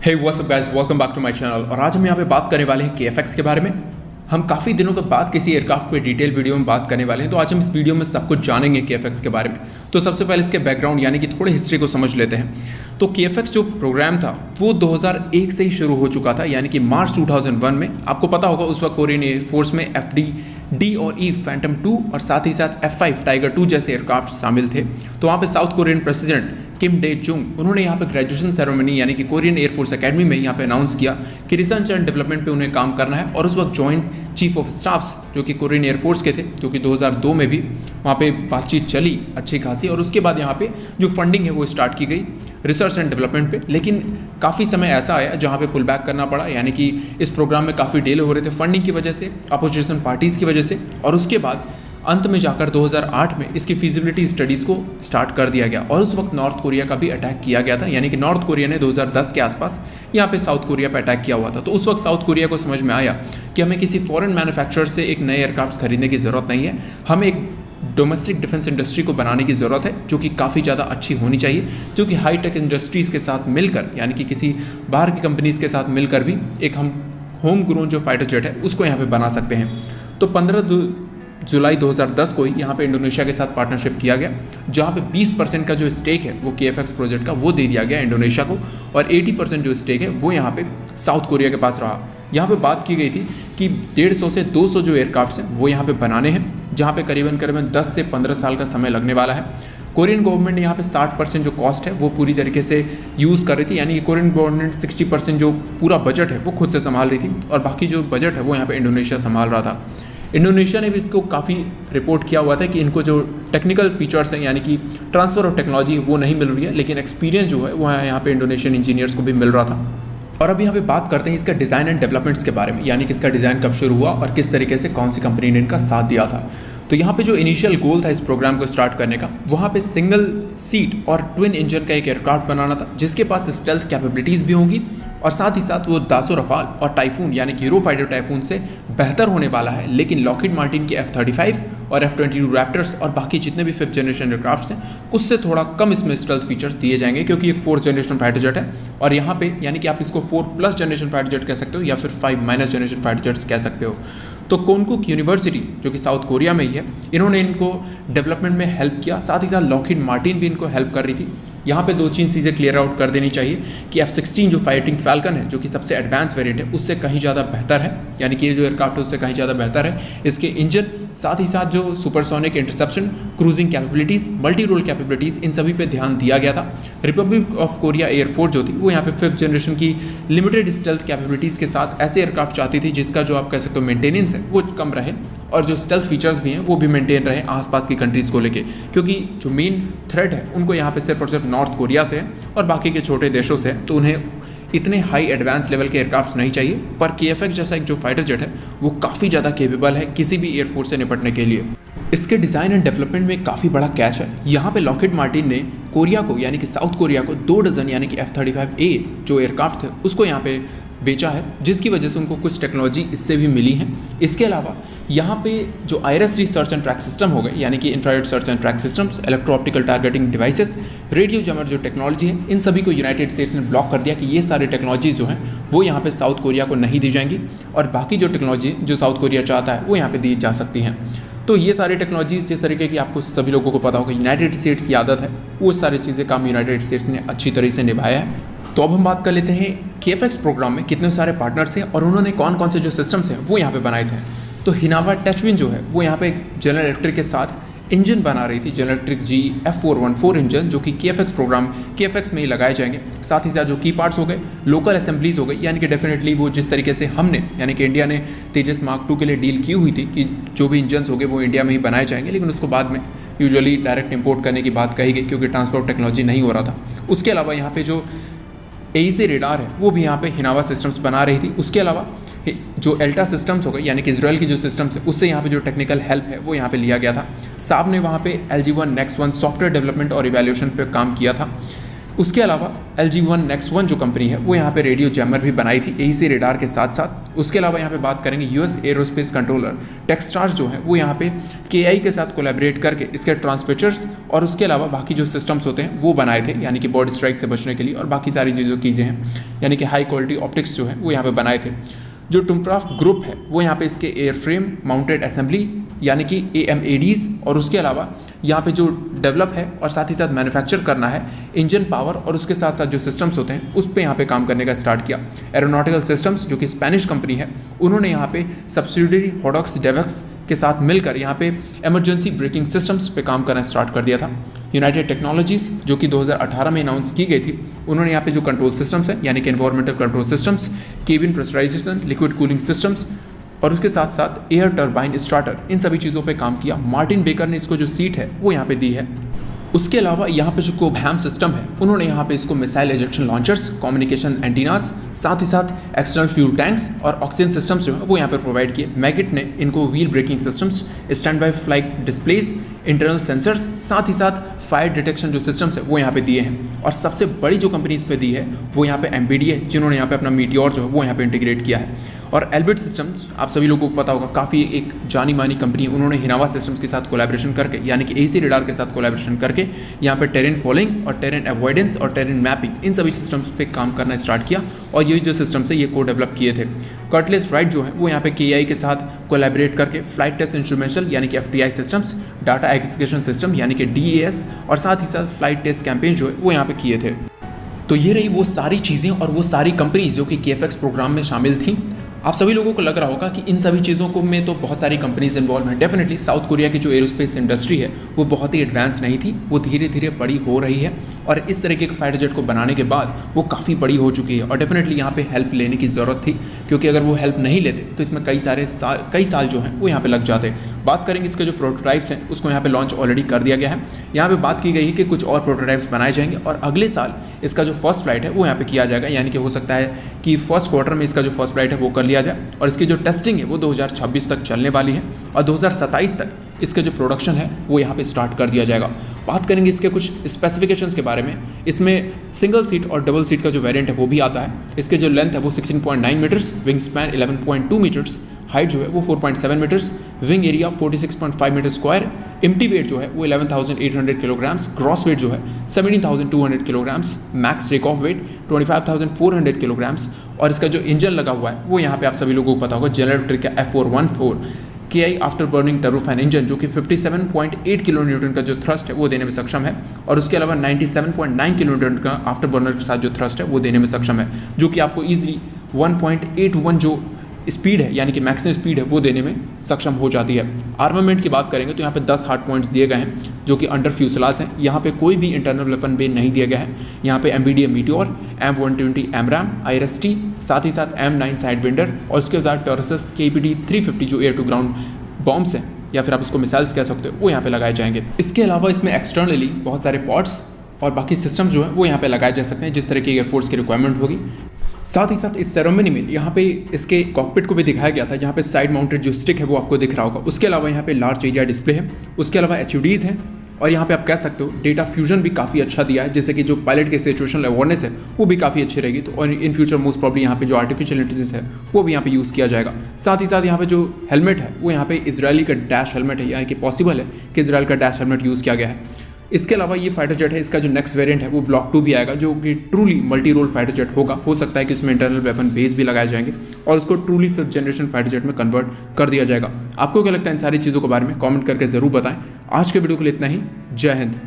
Hey what's up guys, welcome back to my channel. और आज हम यहाँ पे बात करने वाले हैं KFX के बारे में। हम काफ़ी दिनों के बाद किसी एयरक्राफ्ट पे डिटेल वीडियो में बात करने वाले हैं, तो आज हम इस वीडियो में सब कुछ जानेंगे KFX के बारे में। तो सबसे पहले इसके बैकग्राउंड यानी कि थोड़े हिस्ट्री को समझ लेते हैं। तो KFX जो प्रोग्राम था वो 2001 से ही शुरू हो चुका था, यानी कि मार्च 2001 में। आपको पता होगा उस वक्त कोरियन एयरफोर्स में FD और E फैंटम 2 और साथ ही साथ F5 टाइगर 2 जैसे एयरक्राफ्ट शामिल थे। तो वहाँ पे south Korean president Kim day Jung उन्होंने यहाँ पे ग्रेजुएशन सेरेमनी यानी कि कोरियन एयरफोर्स एकेडमी में यहाँ पे अनाउंस किया कि रिसर्च एंड डेवलपमेंट पे उन्हें काम करना है। और उस वक्त जॉइंट चीफ ऑफ स्टाफ्स जो कि कोरियन एयरफोर्स के थे, जो कि 2002 में भी वहाँ पे बातचीत चली अच्छी खासी। और उसके बाद यहाँ पे जो फंडिंग है वो स्टार्ट की गई रिसर्च एंड डेवलपमेंट पे। लेकिन काफ़ी समय ऐसा आया जहाँ पे पुल बैक करना पड़ा, यानी कि इस प्रोग्राम में काफ़ी डिले हो रहे थे फंडिंग की वजह से, अपोजिशन पार्टीज़ की वजह से। और उसके बाद अंत में जाकर 2008 में इसकी फिजिबिलिटी स्टडीज़ को स्टार्ट कर दिया गया। और उस वक्त नॉर्थ कोरिया का भी अटैक किया गया था, यानी कि नॉर्थ कोरिया ने 2010 के आसपास यहाँ पे साउथ कोरिया पे अटैक किया हुआ था। तो उस वक्त साउथ कोरिया को समझ में आया कि हमें किसी फॉरेन मैन्युफैक्चरर से एक नए एयरक्राफ्ट खरीदने की ज़रूरत नहीं है, हमें एक डोमेस्टिक डिफेंस इंडस्ट्री को बनाने की ज़रूरत है जो कि काफ़ी ज़्यादा अच्छी होनी चाहिए, जो कि हाई टेक इंडस्ट्रीज़ के साथ मिलकर, यानी कि किसी बाहर की कंपनीज़ के साथ मिलकर भी एक हम होम ग्रोन जो फाइटर जेट है उसको यहाँ पे बना सकते हैं। तो 15 जुलाई 2010 को ही यहाँ पे इंडोनेशिया के साथ पार्टनरशिप किया गया, जहाँ पे 20% का जो स्टेक है वो KFX प्रोजेक्ट का वो दे दिया गया इंडोनेशिया को, और 80% जो स्टेक है वो यहाँ पे साउथ कोरिया के पास रहा। यहाँ पे बात की गई थी कि 150 से 200 जो एयरक्राफ्ट हैं वो यहाँ पे बनाने हैं, जहाँ पे करीबन 10 से 15 साल का समय लगने वाला है। कोरियन गवर्नमेंट ने यहाँ पे 60% जो कॉस्ट है वो पूरी तरीके से यूज़ कर रही थी, यानी कि कोरियन गवर्नमेंट 60% जो पूरा बजट है वो खुद से संभाल रही थी, और बाकी जो बजट है वो यहाँ पे इंडोनेशिया संभाल रहा था। इंडोनेशिया ने भी इसको काफ़ी रिपोर्ट किया हुआ था कि इनको जो टेक्निकल फीचर्स हैं, यानी कि ट्रांसफ़र ऑफ टेक्नोलॉजी वो नहीं मिल रही है, लेकिन एक्सपीरियंस जो है वो यहाँ पे इंडोनेशियन इंजीनियर्स को भी मिल रहा था। और अब यहाँ पे बात करते हैं इसका डिज़ाइन एंड डेवलपमेंट्स के बारे में, यानी कि इसका डिज़ाइन कब शुरू हुआ और किस तरीके से कौन सी कंपनी ने इनका साथ दिया था। तो यहाँ पे जो इनिशियल गोल था इस प्रोग्राम को स्टार्ट करने का, वहाँ पे सिंगल सीट और ट्विन इंजन का एक एयरक्राफ्ट बनाना था, जिसके पास स्टेल्थ कैपेबिलिटीज़ भी होंगी, और साथ ही साथ वो दासो रफाल और टाइफून यानी कि यूरो फाइटर टाइफून से बेहतर होने वाला है। लेकिन लॉकहीड मार्टिन के F-35 और F-22 रैप्टर्स और बाकी जितने भी 5th जनरेशन एयरक्राफ्ट्स हैं उससे थोड़ा कम इसमें स्टेल्थ फीचर्स दिए जाएंगे, क्योंकि एक 4th जनरेशन फाइटर जेट है। और यहाँ पे यानी कि आप इसको 4+ जनरेशन फाइटर जेट कह सकते हो या फिर 5- जनरेशन फाइटर जेट कह सकते हो। तो कोनकुक यूनिवर्सिटी जो कि साउथ कोरिया में ही है, इन्होंने इनको डेवलपमेंट में हेल्प किया, साथ ही साथ लॉकहीड मार्टिन भी इनको हेल्प कर रही थी। यहाँ पे 2-3 चीज़ें क्लियर आउट कर देनी चाहिए कि F-16 जो फाइटिंग फैल्कन है, जो कि सबसे एडवांस वेरिएंट है, उससे कहीं ज़्यादा बेहतर है, यानी कि ये जो एयरक्राफ्ट है उससे कहीं ज़्यादा बेहतर है। इसके इंजन, साथ ही साथ जो supersonic interception, cruising capabilities, multi role capabilities, इन सभी पे ध्यान दिया गया था। रिपब्लिक ऑफ कोरिया एयरफोर्स जो थी वो यहाँ पे 5th जनरेशन की लिमिटेड स्टेल्थ कैपेबिलिटीज़ के साथ ऐसे एयरक्राफ्ट चाहती थी जिसका जो आप कह सकते हो मेंटेनेंस है वो कम रहे, और जो स्टेल्थ फीचर्स भी हैं वो भी मेंटेन रहे आसपास की कंट्रीज़ को लेके, क्योंकि जो मेन थ्रेट है उनको यहाँ पे सिर्फ और सिर्फ नॉर्थ कोरिया से है और बाकी के छोटे देशों से, तो उन्हें इतने हाई एडवांस लेवल के एयरक्राफ्ट नहीं चाहिए। पर KFX जैसा एक जो फाइटर जेट है वो काफ़ी ज़्यादा केपेबल है किसी भी एयरफोर्स से निपटने के लिए। इसके डिज़ाइन एंड डेवलपमेंट में काफ़ी बड़ा कैच है। यहाँ पे लॉकहीड मार्टिन ने कोरिया को, यानी कि साउथ कोरिया को 2 डज़न यानी कि F-35A जो एयरक्राफ्ट थे उसको यहाँ पे बेचा है, जिसकी वजह से उनको कुछ टेक्नोलॉजी इससे भी मिली है। इसके अलावा यहाँ पे जो IRIS-3 search and track system हो गए, यानी कि infrared search and track systems, electro optical targeting devices, radio jammer जो टेक्नोलॉजी है, इन सभी को यूनाइटेड स्टेट्स ने ब्लॉक कर दिया कि ये सारी टेक्नोलॉजीज जो हैं वो यहाँ पे साउथ कोरिया को नहीं दी जाएंगी, और बाकी जो टेक्नोलॉजी जो साउथ कोरिया चाहता है वो यहाँ पे दी जा सकती हैं। तो ये सारी टेक्नोलॉजीज जिस तरीके की आपको सभी लोगों को पता होगा यूनाइटेड स्टेट्स की आदत है, वो सारी चीज़ें काम यूनाइटेड स्टेट्स ने अच्छी तरह से निभाया है। तो अब हम बात कर लेते हैं KFX प्रोग्राम में कितने सारे पार्टनर्स हैं और उन्होंने कौन कौन से जो सिस्टम्स हैं वो यहाँ पे बनाए थे। तो हिनावा टचविन जो है वो यहाँ पे जनरल इलेक्ट्रिक के साथ इंजन बना रही थी, जनरल इलेक्ट्रिक GF414 इंजन, जो कि KFX प्रोग्राम KFX में ही लगाए जाएंगे। साथ ही साथ जो की पार्ट्स हो गए, लोकल असेंबलीज हो गई, यानी कि डेफिनेटली वो जिस तरीके से हमने, यानी कि इंडिया ने तेजस मार्क 2 के लिए डील की हुई थी कि जो भी इंजन्स हो गए वो इंडिया में ही बनाए जाएंगे, लेकिन उसको बाद में यूजुअली डायरेक्ट इंपोर्ट करने की बात कही गई क्योंकि ट्रांसफर ऑफ टेक्नोलॉजी नहीं हो रहा था। उसके अलावा यहाँ पे जो AEC रेडार है वो भी यहाँ पे हिनावा सिस्टम्स बना रही थी। उसके अलावा जो एल्टा सिस्टम्स हो गए, यानी कि इजराइल की जो सिस्टम्स है उससे यहाँ पे जो टेक्निकल हेल्प है वो यहाँ पे लिया गया था। साहब ने वहाँ पे LG1 Next 1 सॉफ्टवेयर डेवलपमेंट और इवैल्यूएशन पे काम किया था। उसके अलावा LG1 Next1 जो कंपनी है वो यहाँ पे रेडियो जैमर भी बनाई थी AEC रेडार के साथ साथ। उसके अलावा यहाँ पे बात करेंगे US एरोस्पेस कंट्रोलर टेक्स्टार्स जो है वो यहाँ पे KI के साथ कोलैबोरेट करके इसके ट्रांसमिटर्स और उसके अलावा बाकी जो सिस्टम्स होते हैं वो बनाए थे, यानी कि बर्ड स्ट्राइक से बचने के लिए और बाकी सारी जो चीज़ें हैं, यानी कि हाई क्वालिटी ऑप्टिक्स जो है वो यहाँ पे बनाए थे। जो टुमक्राफ्ट ग्रुप है वो यहाँ पे इसके एयरफ्रेम माउंटेड असेंबली यानी कि AMADs और उसके अलावा यहाँ पे जो डेवलप है और साथ ही साथ मैन्युफैक्चर करना है इंजन पावर और उसके साथ साथ जो सिस्टम्स होते हैं उस पे यहाँ पे काम करने का स्टार्ट किया। एरोनॉटिकल सिस्टम्स जो कि स्पेनिश कंपनी है, उन्होंने यहाँ पे सब्सिडियरी हॉडॉक्स डेवेक्स के साथ मिलकर यहाँ पे इमरजेंसी ब्रेकिंग सिस्टम्स पे काम करना स्टार्ट कर दिया था। यूनाइटेड टेक्नोलॉजीज जो कि 2018 में अनाउंस की गई थी, उन्होंने यहाँ पे जो कंट्रोल सिस्टम्स हैं यानी कि environmental control systems, cabin pressurisation, liquid cooling systems और उसके साथ साथ एयर टर्बाइन स्टार्टर, इन सभी चीज़ों पे काम किया। मार्टिन बेकर ने इसको जो सीट है वो यहाँ पे दी है। उसके अलावा यहाँ पे जो कोबहैम सिस्टम है उन्होंने यहाँ पे इसको मिसाइल एजेक्शन लॉन्चर्स, कम्युनिकेशन एंटीनास, साथ ही साथ एक्सटर्नल फ्यूल टैंक्स और ऑक्सीजन सिस्टम्स जो है वो यहाँ पे प्रोवाइड किए। मैगिट ने इनको wheel braking systems, stand by flight displays, internal sensors, साथ ही साथ फायर डिटेक्शन जो सिस्टम्स है वो यहाँ पे दिए हैं। और सबसे बड़ी जो कंपनी इस पे दी है वो यहाँ पे MBD है, जिन्होंने यहाँ पे अपना मीटियोर जो है वो यहाँ पे इंटीग्रेट किया है। और एल्बिट सिस्टम्स आप सभी लोगों को पता होगा, काफ़ी एक जानी मानी कंपनी, उन्होंने हिनावा सिस्टम्स के साथ कोलैबोरेशन करके यानी कि AEC रेडार के साथ कोलैबोरेशन करके यहाँ पे टेरेन फॉलोइंग और टेरेन अवॉइडेंस और टेरेन मैपिंग इन सभी सिस्टम्स पे काम करना स्टार्ट किया और ये जो सिस्टम्स है ये को डेवलप किए थे। कर्टलेस राइट जो है वो यहाँ पे KI के साथ कोलैबोरेट करके फ्लाइट टेस्ट इंस्ट्रूमेंटल यानी कि FTI systems, data aggregation system यानी कि DAS और साथ ही साथ फ्लाइट टेस्ट कैंपेन जो है वो यहाँ पे किए थे। तो ये रही वो सारी चीज़ें और वो सारी कंपनीज जो कि KFX प्रोग्राम में शामिल थी। आप सभी लोगों को लग रहा होगा कि इन सभी चीज़ों को में तो बहुत सारी कंपनीज इन्वॉल्व हैं। डेफिनेटली साउथ कोरिया की जो एरोस्पेस इंडस्ट्री है वो बहुत ही एडवांस नहीं थी, वो धीरे धीरे बड़ी हो रही है और इस तरीके के फाइटर जेट को बनाने के बाद वो काफ़ी बड़ी हो चुकी है। और डेफिनेटली यहाँ पे हेल्प लेने की ज़रूरत थी, क्योंकि अगर वो हेल्प नहीं लेते तो इसमें कई साल जो हैं वो यहाँ पर लग जाते। बात करेंगे इसके जो प्रोटोटाइप्स हैं उसको यहाँ पे लॉन्च ऑलरेडी कर दिया गया है। यहाँ पे बात की गई है कि कुछ और प्रोटोटाइप्स बनाए जाएंगे और अगले साल इसका जो फर्स्ट फ्लाइट है वो यहाँ पे किया जाएगा, यानी कि हो सकता है कि फर्स्ट क्वार्टर में इसका जो फर्स्ट फ्लाइट है वो कर लिया जाए और इसकी जो टेस्टिंग है वो 2026 तक चलने वाली है और 2027 तक इसका जो प्रोडक्शन है वो यहाँ पे स्टार्ट कर दिया जाएगा। बात करेंगे इसके कुछ स्पेसिफिकेशंस के बारे में। इसमें सिंगल सीट और डबल सीट का जो वेरिएंट है वो भी आता है। इसके जो लेंथ है वो 16.9 metres, wing span 11.2 metres, height जो है वो 4.7 metres, wing area 46.5 metre square, empty weight जो है वो 11,800 किलोग्राम्स, ग्रॉस वेट जो है 17,200 kilograms, max take off weight 25,400 kilograms और इसका जो इंजन लगा हुआ है वो यहाँ पे आप सभी लोगों को पता होगा जनरल इलेक्ट्रिक का F414 KI after burning turbofan engine, जो कि 57.8 किलो न्यूटन का जो थ्रस्ट है वो देने में सक्षम है और उसके अलावा 97.9 किलो न्यूटन का आफ्टर बर्नर के साथ जो थ्रस्ट है वो देने में सक्षम है, जो कि आपको ईजिली 1.81 जो स्पीड है यानी कि मैक्सिमम स्पीड है वो देने में सक्षम हो जाती है। आर्मामेंट की बात करेंगे तो यहाँ पे 10 हार्ड पॉइंट्स दिए गए हैं जो कि अंडर फ्यूसलाज हैं। यहाँ पे कोई भी इंटरनल वेपन बे नहीं दिया गया है। यहाँ पे MBDA meteor, M120 AMRAAM, IRST, साथ ही साथ M9 साइड विंडर और उसके बाद टॉरसस KPD 350 जो एयर टू ग्राउंड बॉम्ब्स हैं या फिर आप उसको मिसाइल्स कह सकते हो वो यहाँ पे लगाए जाएंगे। इसके अलावा इसमें एक्सटर्नली बहुत सारे पॉड्स और बाकी सिस्टम्स जो है वो यहाँ पे लगाए जा सकते हैं जिस तरह की एयरफोर्स की रिक्वायरमेंट होगी। साथ ही साथ इस सेरेमनी में यहाँ पे इसके कॉकपिट को भी दिखाया गया था, जहाँ पे साइड माउंटेड जो स्टिक है वो आपको दिख रहा होगा। उसके अलावा यहाँ पे लार्ज एरिया डिस्प्ले है, उसके अलावा HUDs हैं और यहाँ पे आप कह सकते हो डेटा फ्यूजन भी काफ़ी अच्छा दिया है, जैसे कि जो पायलट की सिचुएशनल अवेयरनेस है वो भी काफ़ी अच्छी रहेगी। तो और इन फ्यूचर मोस्ट प्रॉब्ली यहाँ पे जो आर्टिफिशियल इंटेलिजेंस है वो भी यहाँ पे यूज़ किया जाएगा। साथ ही साथ यहाँ पे जो हेलमेट है वो यहाँ पे इजरायली का डैश हेलमेट है, यानी कि पॉसिबल है कि इजराइल का डैश हेलमेट यूज़ किया गया है। इसके अलावा ये फाइटर जेट है, इसका जो नेक्स्ट वेरिएंट है वो ब्लॉक 2 भी आएगा, जो कि truly multi role fighter jet होगा। हो सकता है कि इसमें इंटरनल वेपन बेस भी लगाए जाएंगे और उसको truly 5th generation fighter jet में कन्वर्ट कर दिया जाएगा। आपको क्या लगता है इन सारी चीज़ों के बारे में कमेंट करके ज़रूर बताएं। आज के वीडियो के लिए इतना ही। जय हिंद।